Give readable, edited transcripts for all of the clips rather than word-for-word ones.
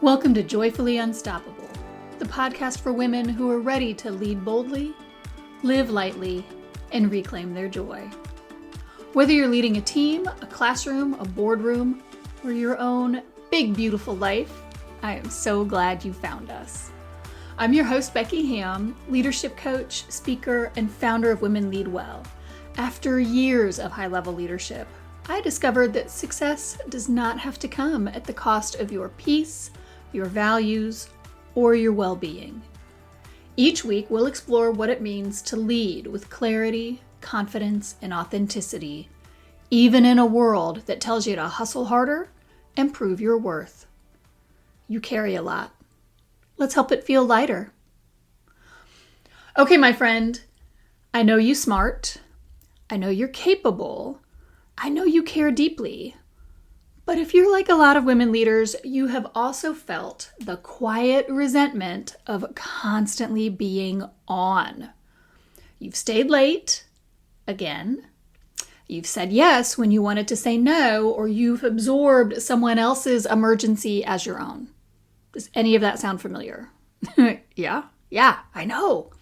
Welcome to Joyfully Unstoppable, the podcast for women who are ready to lead boldly, live lightly, and reclaim their joy. Whether you're leading a team, a classroom, a boardroom, or your own big, beautiful life, I am so glad you found us. I'm your host, Becky Ham, leadership coach, speaker, and founder of Women Lead Well. After years of high-level leadership, I discovered that success does not have to come at the cost of your peace, your values, or your well-being. Each week, we'll explore what it means to lead with clarity, confidence, and authenticity, even in a world that tells you to hustle harder and prove your worth. You carry a lot. Let's help it feel lighter. Okay, my friend, I know you're smart. I know you're capable. I know you care deeply. But if you're like a lot of women leaders, you have also felt the quiet resentment of constantly being on. You've stayed late, again. You've said yes when you wanted to say no, or you've absorbed someone else's emergency as your own. Does any of that sound familiar? Yeah, I know.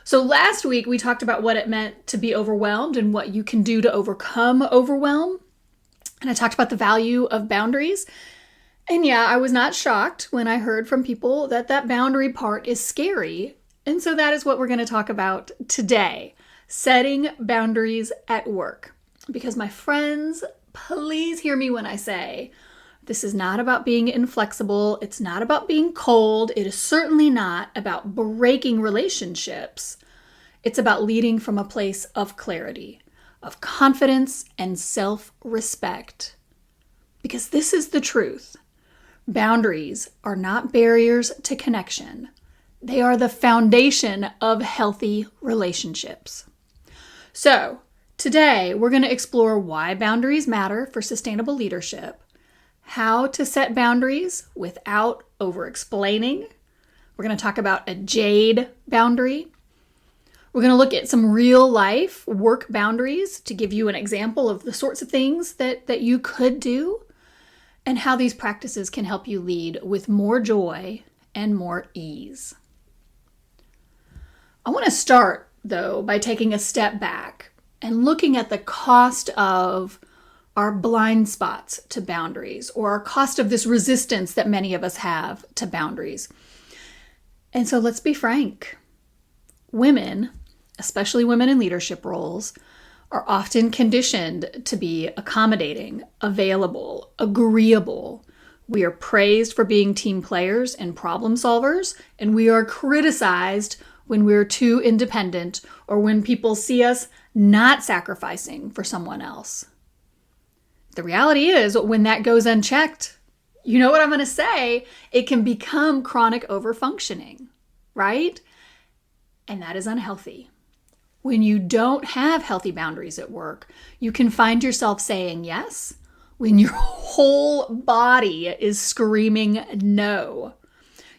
So last week we talked about what it meant to be overwhelmed and what you can do to overcome overwhelm. And I talked about the value of boundaries. And yeah, I was not shocked when I heard from people that boundary part is scary. And so that is what we're going to talk about today. Setting boundaries at work. Because my friends, please hear me when I say, this is not about being inflexible. It's not about being cold. It is certainly not about breaking relationships. It's about leading from a place of clarity, of confidence and self-respect. Because this is the truth. Boundaries are not barriers to connection. They are the foundation of healthy relationships. So, today we're going to explore why boundaries matter for sustainable leadership, how to set boundaries without over-explaining. We're going to talk about a JADE boundary. We're going to look at some real life work boundaries to give you an example of the sorts of things that you could do and how these practices can help you lead with more joy and more ease. I want to start, though, by taking a step back and looking at the cost of our blind spots to boundaries, or our cost of this resistance that many of us have to boundaries. And so let's be frank. Women, especially women in leadership roles, are often conditioned to be accommodating, available, agreeable. We are praised for being team players and problem solvers, and we are criticized when we're too independent or when people see us not sacrificing for someone else. The reality is, when that goes unchecked, you know what I'm going to say, it can become chronic overfunctioning, right? And that is unhealthy. When you don't have healthy boundaries at work, you can find yourself saying yes when your whole body is screaming no.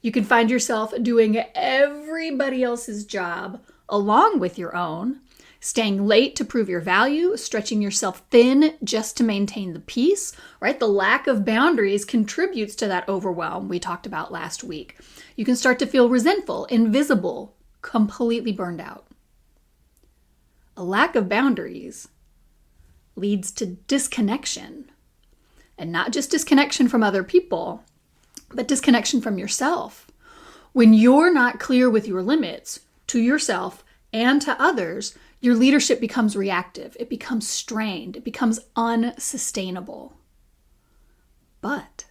You can find yourself doing everybody else's job along with your own, staying late to prove your value, stretching yourself thin just to maintain the peace, right? The lack of boundaries contributes to that overwhelm we talked about last week. You can start to feel resentful, invisible, completely burned out. A lack of boundaries leads to disconnection, and not just disconnection from other people, but disconnection from yourself. When you're not clear with your limits to yourself and to others, your leadership becomes reactive. It becomes strained. It becomes unsustainable. But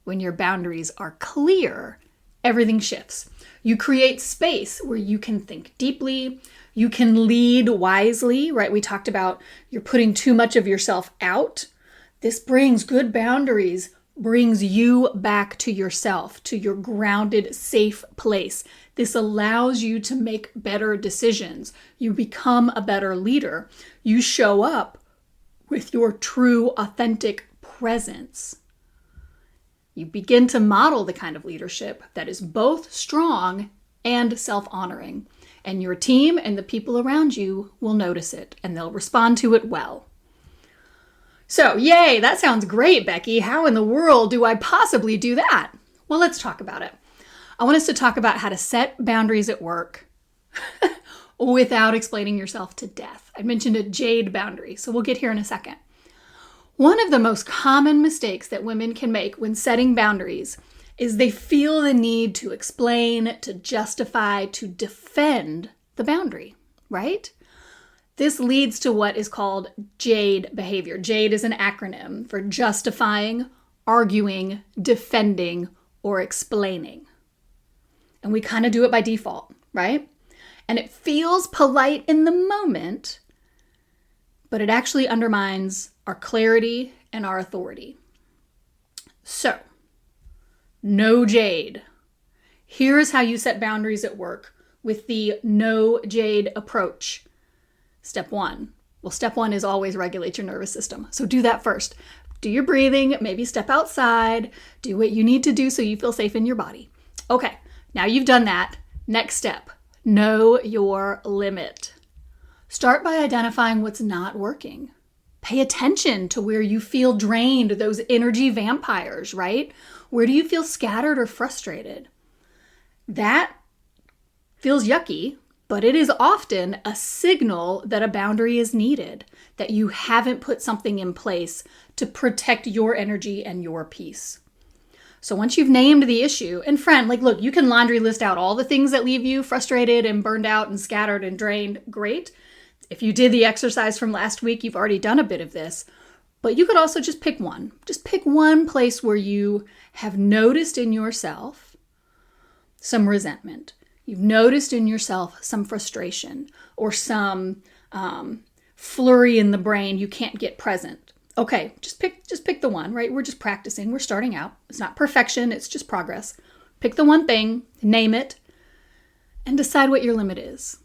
when your boundaries are clear, everything shifts. You create space where you can think deeply. You can lead wisely, right? We talked about you're putting too much of yourself out. This brings good boundaries, brings you back to yourself, to your grounded, safe place. This allows you to make better decisions. You become a better leader. You show up with your true, authentic presence. You begin to model the kind of leadership that is both strong and self-honoring. And your team and the people around you will notice it, and they'll respond to it well. So, yay, that sounds great, Becky. How in the world do I possibly do that? Well, let's talk about it. I want us to talk about how to set boundaries at work without explaining yourself to death. I mentioned a JADE boundary, so we'll get here in a second. One of the most common mistakes that women can make when setting boundaries is they feel the need to explain, to justify, to defend the boundary, right? This leads to what is called JADE behavior. JADE is an acronym for justifying, arguing, defending, or explaining. And we kind of do it by default, right? And it feels polite in the moment, but it actually undermines our clarity and our authority. So, no JADE. Here is how you set boundaries at work with the no JADE approach. Step one. Well, step one is always regulate your nervous system. So do that first. Do your breathing, maybe step outside, do what you need to do so you feel safe in your body. Okay, now you've done that. Next step, know your limit. Start by identifying what's not working. Pay attention to where you feel drained, those energy vampires, right? Where do you feel scattered or frustrated? That feels yucky, but it is often a signal that a boundary is needed, that you haven't put something in place to protect your energy and your peace. So once you've named the issue, and friend, look, you can laundry list out all the things that leave you frustrated and burned out and scattered and drained. Great. If you did the exercise from last week, you've already done a bit of this. But you could also just pick one. Just pick one place where you have noticed in yourself some resentment. You've noticed in yourself some frustration or some flurry in the brain you can't get present. Okay, just pick the one, right? We're just practicing. We're starting out. It's not perfection. It's just progress. Pick the one thing, name it, and decide what your limit is.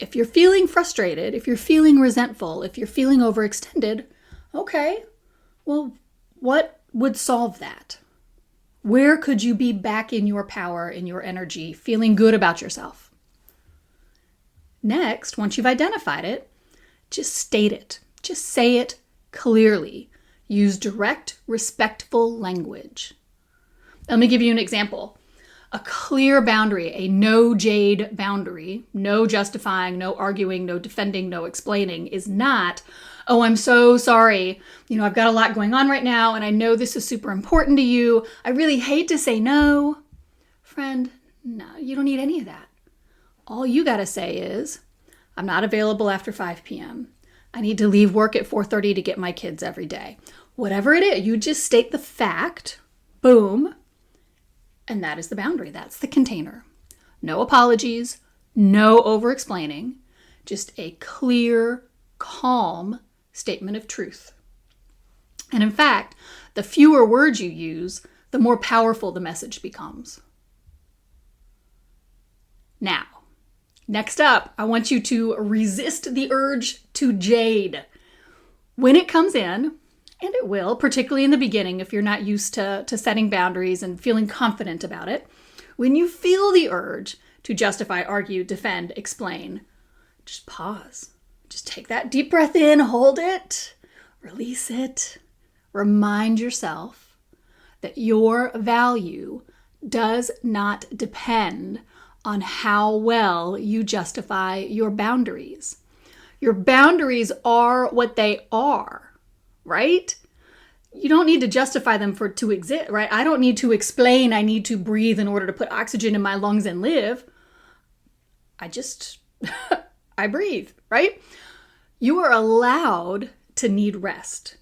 If you're feeling frustrated, if you're feeling resentful, if you're feeling overextended, okay, well, what would solve that? Where could you be back in your power, in your energy, feeling good about yourself? Next, once you've identified it, just state it. Just say it clearly. Use direct, respectful language. Let me give you an example. A clear boundary, a no JADE boundary, no justifying, no arguing, no defending, no explaining, is not, oh, I'm so sorry. I've got a lot going on right now, and I know this is super important to you. I really hate to say no. Friend, no, you don't need any of that. All you got to say is, I'm not available after 5 p.m. I need to leave work at 4:30 to get my kids every day. Whatever it is, you just state the fact, boom, and that is the boundary. That's the container. No apologies, no over-explaining, just a clear, calm statement of truth. And in fact, the fewer words you use, the more powerful the message becomes. Now, next up, I want you to resist the urge to JADE. When it comes in, and it will, particularly in the beginning if you're not used to setting boundaries and feeling confident about it, when you feel the urge to justify, argue, defend, explain, just pause. Just take that deep breath in, hold it, release it. Remind yourself that your value does not depend on how well you justify your boundaries. Your boundaries are what they are, right? You don't need to justify them to exist, right? I don't need to explain I need to breathe in order to put oxygen in my lungs and live. I breathe, right? You are allowed to need rest,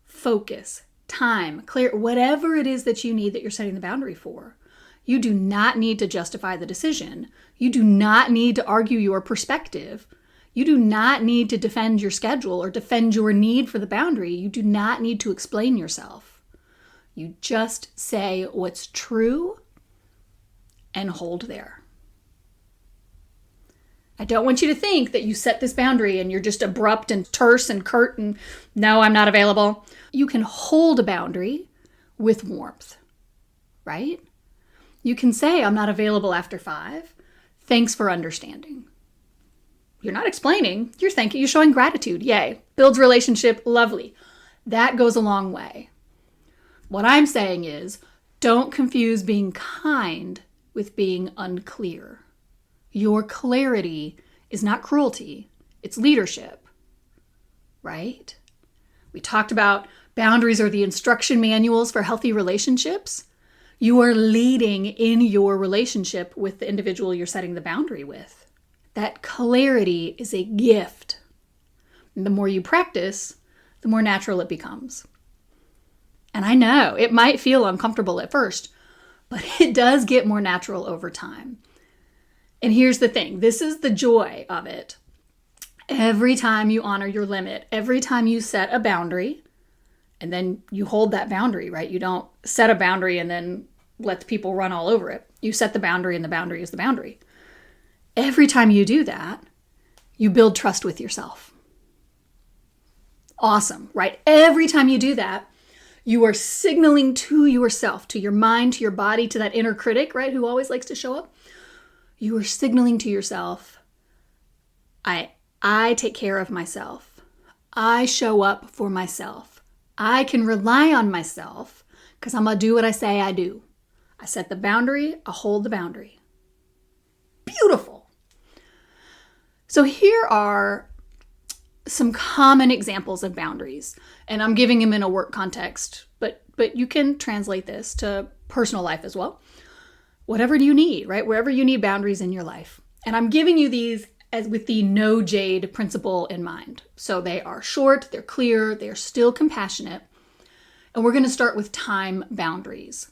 focus, time, clear, whatever it is that you need that you're setting the boundary for. You do not need to justify the decision. You do not need to argue your perspective. You do not need to defend your schedule or defend your need for the boundary. You do not need to explain yourself. You just say what's true and hold there. I don't want you to think that you set this boundary and you're just abrupt and terse and curt and no, I'm not available. You can hold a boundary with warmth, right? You can say, I'm not available after 5. Thanks for understanding. You're not explaining, you're thanking, you're showing gratitude. Yay. Builds relationship, lovely. That goes a long way. What I'm saying is, Don't confuse being kind with being unclear. Your clarity is not cruelty, it's leadership, right? We talked about boundaries are the instruction manuals for healthy relationships. You are leading in your relationship with the individual you're setting the boundary with. That clarity is a gift. And the more you practice, the more natural it becomes. And I know it might feel uncomfortable at first, but it does get more natural over time. And here's the thing, this is the joy of it. Every time you honor your limit, every time you set a boundary, and then you hold that boundary, right? You don't set a boundary and then let the people run all over it. You set the boundary and the boundary is the boundary. Every time you do that, you build trust with yourself. Awesome, right? Every time you do that, you are signaling to yourself, to your mind, to your body, to that inner critic, right? Who always likes to show up. You are signaling to yourself, I take care of myself. I show up for myself. I can rely on myself because I'm going to do what I say I do. I set the boundary, I hold the boundary. Beautiful. So here are some common examples of boundaries, and I'm giving them in a work context, but you can translate this to personal life as well. Whatever you need, right? Wherever you need boundaries in your life. And I'm giving you these as with the No JADE principle in mind. So they are short, they're clear, they're still compassionate. And we're going to start with time boundaries.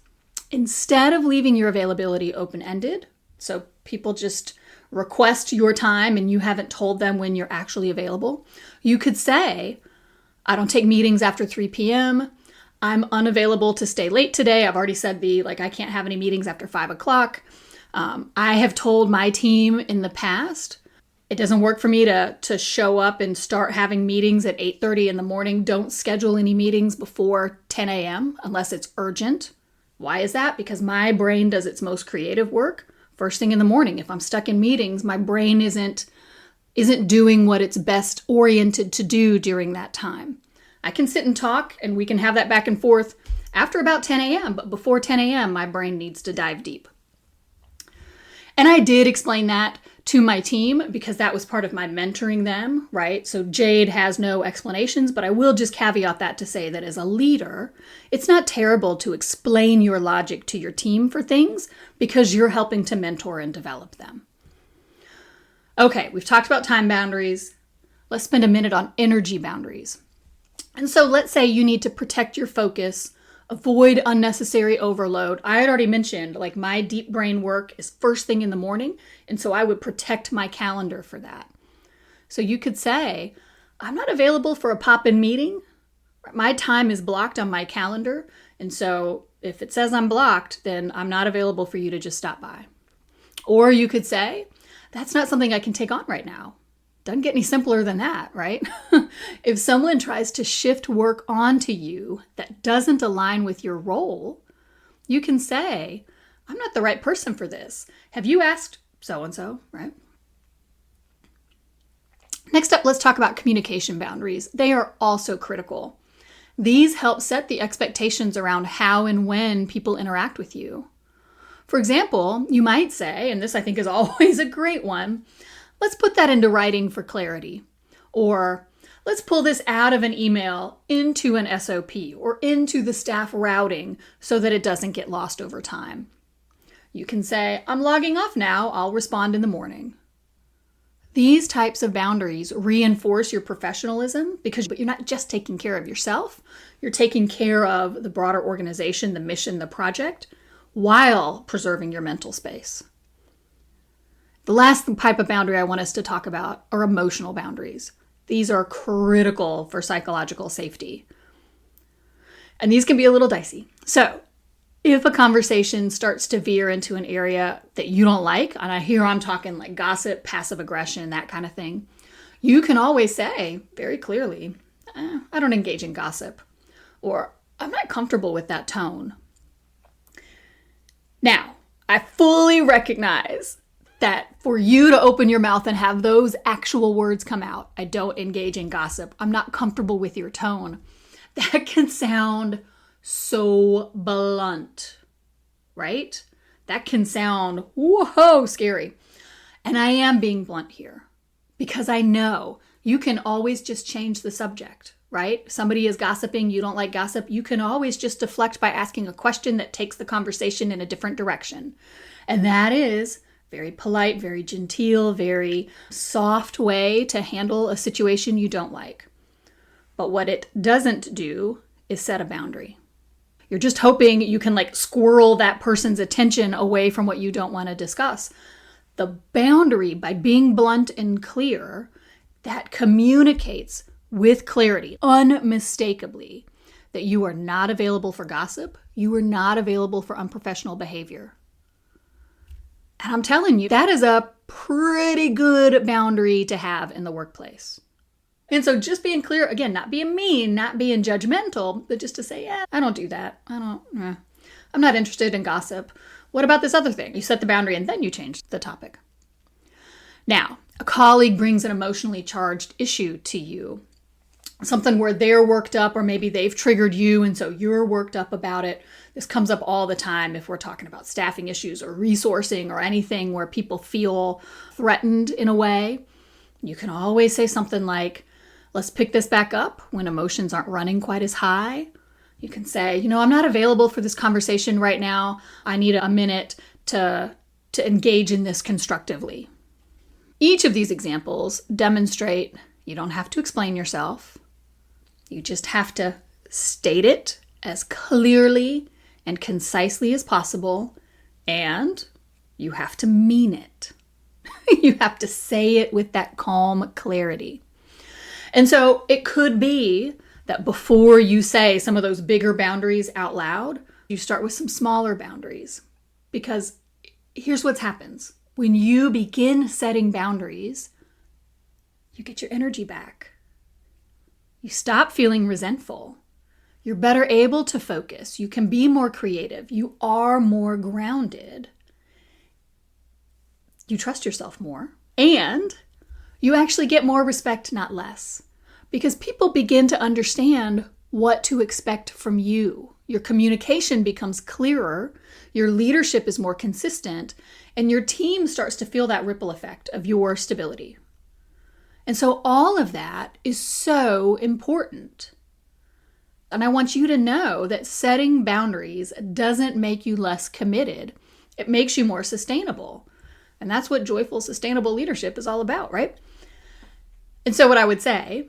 Instead of leaving your availability open-ended, so people just request your time and you haven't told them when you're actually available, you could say, I don't take meetings after 3 p.m. I'm unavailable to stay late today. I've already said I can't have any meetings after 5 o'clock. I have told my team in the past, it doesn't work for me to show up and start having meetings at 8:30 in the morning. Don't schedule any meetings before 10 a.m. unless it's urgent. Why is that? Because my brain does its most creative work first thing in the morning. If I'm stuck in meetings, my brain isn't doing what it's best oriented to do during that time. I can sit and talk and we can have that back and forth after about 10 a.m., but before 10 a.m., my brain needs to dive deep. And I did explain that to my team because that was part of my mentoring them, right? So Jade has no explanations, but I will just caveat that to say that as a leader, it's not terrible to explain your logic to your team for things because you're helping to mentor and develop them. Okay, we've talked about time boundaries. Let's spend a minute on energy boundaries. And so let's say you need to protect your focus, avoid unnecessary overload. I had already mentioned, my deep brain work is first thing in the morning, and so I would protect my calendar for that. So you could say, I'm not available for a pop-in meeting. My time is blocked on my calendar, and so if it says I'm blocked, then I'm not available for you to just stop by. Or you could say, that's not something I can take on right now. Doesn't get any simpler than that, right? If someone tries to shift work onto you that doesn't align with your role, you can say, I'm not the right person for this. Have you asked so-and-so, right? Next up, let's talk about communication boundaries. They are also critical. These help set the expectations around how and when people interact with you. For example, you might say, and this I think is always a great one, let's put that into writing for clarity. Or let's pull this out of an email into an SOP or into the staff routing so that it doesn't get lost over time. You can say, I'm logging off now, I'll respond in the morning. These types of boundaries reinforce your professionalism because you're not just taking care of yourself, you're taking care of the broader organization, the mission, the project, while preserving your mental space. The last type of boundary I want us to talk about are emotional boundaries. These are critical for psychological safety. And these can be a little dicey. So if a conversation starts to veer into an area that you don't like, and I'm talking like gossip, passive aggression, that kind of thing, you can always say very clearly, I don't engage in gossip, or I'm not comfortable with that tone. Now, I fully recognize that for you to open your mouth and have those actual words come out, I don't engage in gossip, I'm not comfortable with your tone, that can sound so blunt. right? That can sound, whoa, scary. And I am being blunt here because I know you can always just change the subject, right? Somebody is gossiping, you don't like gossip. You can always just deflect by asking a question that takes the conversation in a different direction. And that is very polite, very genteel, very soft way to handle a situation you don't like. But what it doesn't do is set a boundary. You're just hoping you can squirrel that person's attention away from what you don't want to discuss. The boundary, by being blunt and clear, that communicates with clarity, unmistakably, that you are not available for gossip, you are not available for unprofessional behavior. And I'm telling you, that is a pretty good boundary to have in the workplace. And so just being clear, again, not being mean, not being judgmental, but just to say, yeah, I don't do that. I'm not interested in gossip. What about this other thing? You set the boundary and then you change the topic. Now, a colleague brings an emotionally charged issue to you, something where they're worked up or maybe they've triggered you and so you're worked up about it. This comes up all the time if we're talking about staffing issues or resourcing or anything where people feel threatened in a way. You can always say something like, let's pick this back up when emotions aren't running quite as high. You can say, I'm not available for this conversation right now. I need a minute to engage in this constructively. Each of these examples demonstrate you don't have to explain yourself. You just have to state it as clearly and concisely as possible, and you have to mean it. You have to say it with that calm clarity. And so it could be that before you say some of those bigger boundaries out loud, you start with some smaller boundaries. Because here's what happens. When you begin setting boundaries, you get your energy back. You stop feeling resentful. You're better able to focus. You can be more creative. You are more grounded. You trust yourself more. And you actually get more respect, not less, because people begin to understand what to expect from you. Your communication becomes clearer, your leadership is more consistent, and your team starts to feel that ripple effect of your stability. And so all of that is so important. And I want you to know that setting boundaries doesn't make you less committed. It makes you more sustainable. And that's what joyful, sustainable leadership is all about, right? And so what I would say,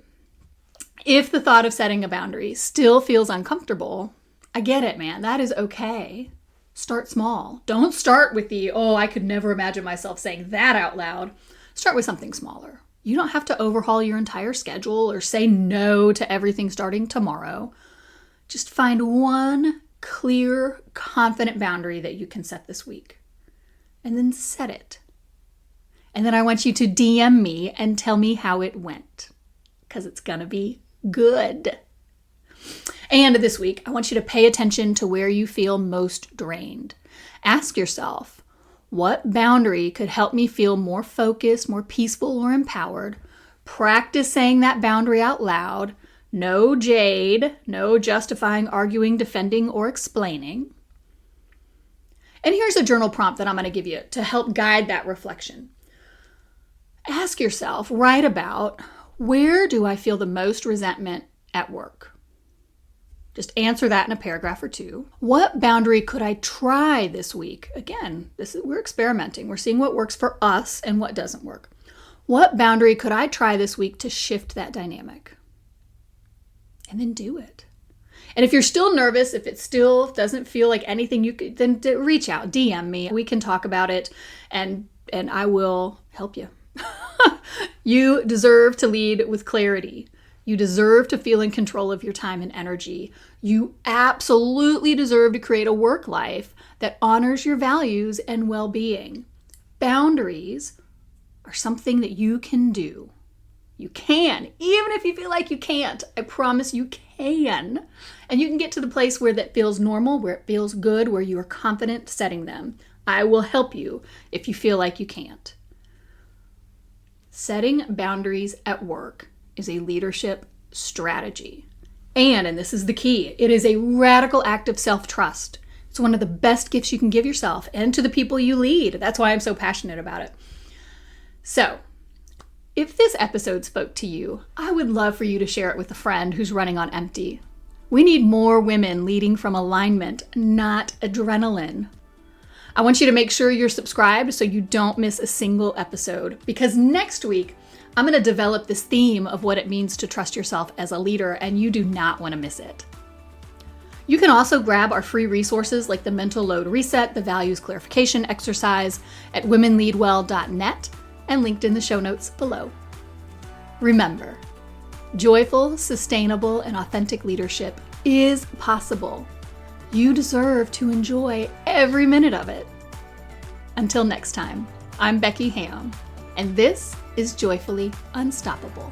if the thought of setting a boundary still feels uncomfortable, I get it, man. That is okay. Start small. Don't start with I could never imagine myself saying that out loud. Start with something smaller. You don't have to overhaul your entire schedule or say no to everything starting tomorrow. Just find one clear, confident boundary that you can set this week. And then set it. And then I want you to DM me and tell me how it went, because it's going to be good. And this week, I want you to pay attention to where you feel most drained. Ask yourself, what boundary could help me feel more focused, more peaceful, or empowered? Practice saying that boundary out loud. No JADE, no justifying, arguing, defending, or explaining. And here's a journal prompt that I'm going to give you to help guide that reflection. Ask yourself, write about, where do I feel the most resentment at work? Just answer that in a paragraph or two. What boundary could I try this week? Again, we're experimenting. We're seeing what works for us and what doesn't work. What boundary could I try this week to shift that dynamic? And then do it. And if you're still nervous, if it still doesn't feel like anything you could, then reach out, DM me. We can talk about it and I will help you. You deserve to lead with clarity. You deserve to feel in control of your time and energy. You absolutely deserve to create a work life that honors your values and well-being. Boundaries are something that you can do. You can, even if you feel like you can't. I promise you can. And you can get to the place where that feels normal, where it feels good, where you are confident setting them. I will help you if you feel like you can't. Setting boundaries at work is a leadership strategy. And this is the key, it is a radical act of self-trust. It's It's one of the best gifts you can give yourself and to the people you lead. That's why I'm so passionate about it. So, if this episode spoke to you, I would love for you to share it with a friend who's running on empty. We need more women leading from alignment, not adrenaline. I want you to make sure you're subscribed so you don't miss a single episode, because next week, I'm going to develop this theme of what it means to trust yourself as a leader, and you do not want to miss it. You can also grab our free resources like the Mental Load Reset, the Values Clarification Exercise at womenleadwell.net and linked in the show notes below. Remember, joyful, sustainable, and authentic leadership is possible. You deserve to enjoy every minute of it. Until next time, I'm Becky Ham, and this is Joyfully Unstoppable.